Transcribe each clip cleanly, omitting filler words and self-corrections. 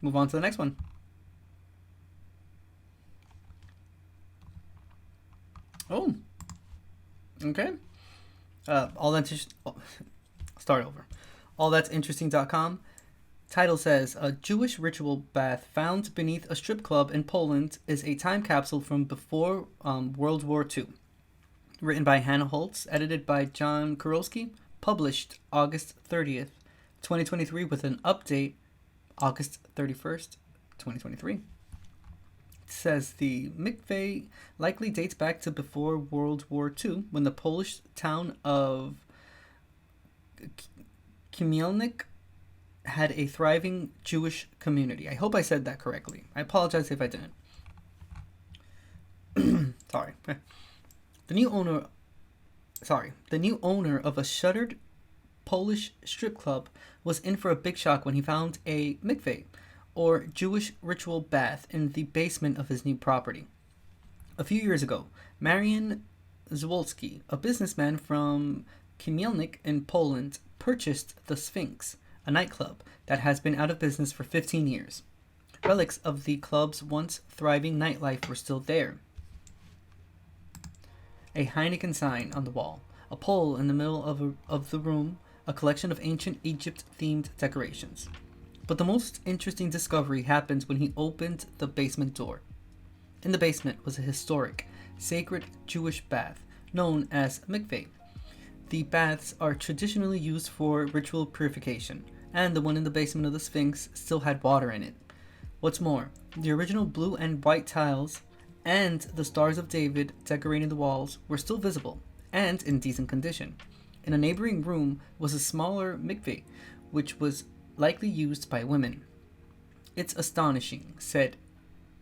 move on to the next one. Oh, okay. All that's start over. All that's interesting.com. Title says a Jewish ritual bath found beneath a strip club in Poland is a time capsule from before World War II. Written by Hannah Holtz, edited by John Kurowski, published August 30th, 2023, with an update August 31st, 2023. It says the mikveh likely dates back to before World War II, when the Polish town of Kimelnik had a thriving Jewish community. I hope I said that correctly. I apologize if I didn't. Sorry. The new owner of a shuttered Polish strip club was in for a big shock when he found a mikveh, or Jewish ritual bath, in the basement of his new property. A few years ago, Marian Zwolski, a businessman from Kimelnik in Poland, purchased the Sphinx, a nightclub that has been out of business for 15 years. Relics of the club's once thriving nightlife were still there. A Heineken sign on the wall, a pole in the middle of the room, a collection of ancient Egypt-themed decorations. But the most interesting discovery happened when he opened the basement door. In the basement was a historic, sacred Jewish bath known as mikveh. The baths are traditionally used for ritual purification, and the one in the basement of the Sphinx still had water in it. What's more, the original blue and white tiles and the Stars of David decorating the walls were still visible and in decent condition. In a neighboring room was a smaller mikveh, which was likely used by women. It's astonishing, said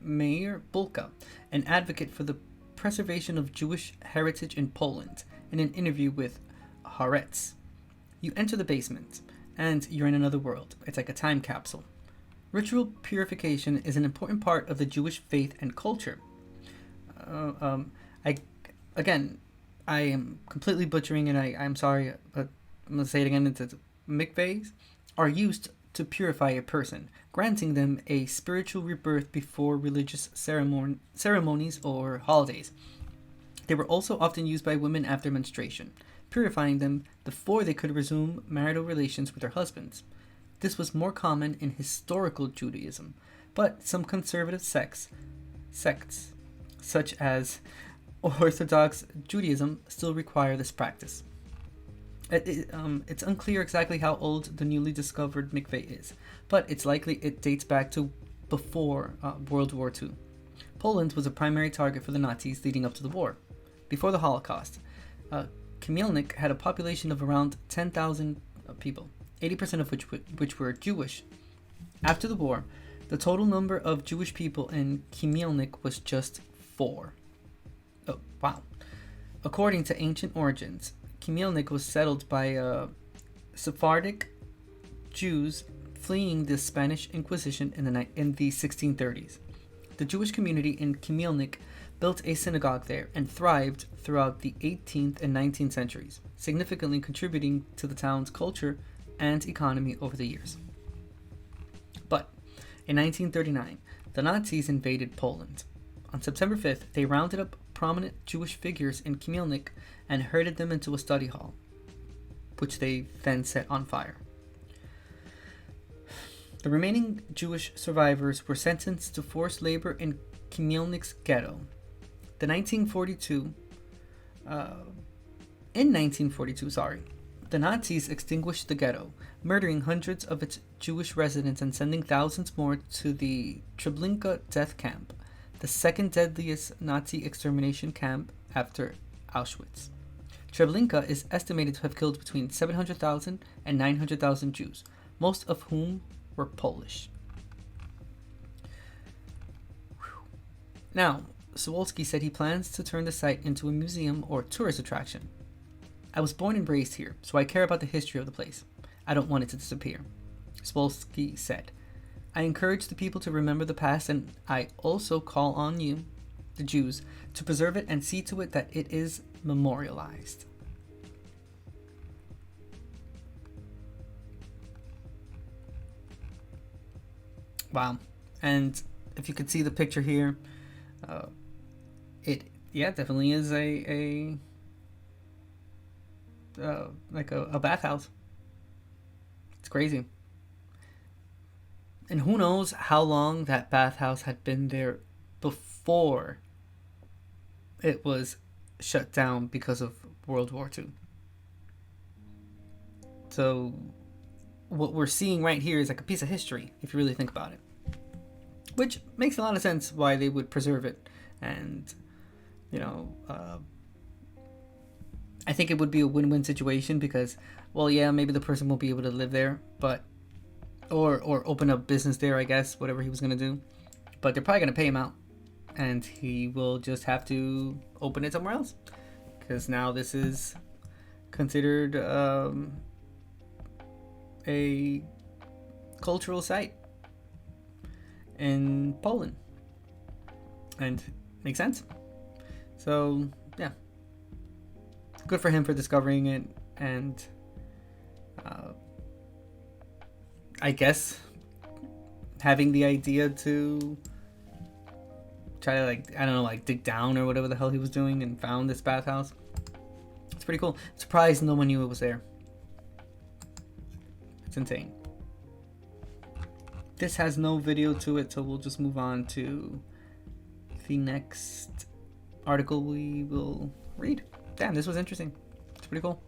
Meir Bulka, an advocate for the preservation of Jewish heritage in Poland, in an interview with Haaretz. You enter the basement, and you're in another world. It's like a time capsule. Ritual purification is an important part of the Jewish faith and culture. I am completely butchering it. I'm sorry, but I'm going to say it again. Mikvehs are used to purify a person, granting them a spiritual rebirth before religious ceremonies or holidays. They were also often used by women after menstruation, purifying them before they could resume marital relations with their husbands. This was more common in historical Judaism, but some conservative sects such as Orthodox Judaism, still require this practice. It's unclear exactly how old the newly discovered mikveh is, but it's likely it dates back to before World War II. Poland was a primary target for the Nazis leading up to the war. Before the Holocaust, Kimelnik had a population of around 10,000 people, 80% of which were Jewish. After the war, the total number of Jewish people in Kimelnik was just 4. Oh, wow. According to ancient origins, Kimelnik was settled by Sephardic Jews fleeing the Spanish Inquisition in the 1630s. The Jewish community in Kimelnik built a synagogue there and thrived throughout the 18th and 19th centuries, significantly contributing to the town's culture and economy over the years. But in 1939, the Nazis invaded Poland. On September 5th, they rounded up prominent Jewish figures in Kimelnik and herded them into a study hall, which they then set on fire. The remaining Jewish survivors were sentenced to forced labor in Kimelnik's ghetto. In 1942, the Nazis extinguished the ghetto, murdering hundreds of its Jewish residents and sending thousands more to the Treblinka death camp, the second deadliest Nazi extermination camp after Auschwitz. Treblinka is estimated to have killed between 700,000 and 900,000 Jews, most of whom were Polish. Now, Sawolski said he plans to turn the site into a museum or tourist attraction. I was born and raised here, so I care about the history of the place. I don't want it to disappear, Sawolski said. I encourage the people to remember the past, and I also call on you, the Jews, to preserve it and see to it that it is memorialized. Wow. And if you could see the picture here, it definitely is a like a bathhouse. It's crazy. And who knows how long that bathhouse had been there before it was shut down because of World War II. So what we're seeing right here is like a piece of history, if you really think about it. Which makes a lot of sense why they would preserve it. And, you know, I think it would be a win-win situation because, well, yeah, maybe the person won't be able to live there, but or open a business there, I guess, whatever he was going to do. But they're probably going to pay him out. And he will just have to open it somewhere else. Because now this is considered a cultural site in Poland. And makes sense. So, yeah. Good for him for discovering it. And I guess having the idea to try to, like, I don't know, like dig down or whatever the hell he was doing and found this bathhouse. It's pretty cool. Surprised no one knew it was there. It's insane. This has no video to it, so we'll just move on to the next article we will read. Damn, this was interesting. It's pretty cool.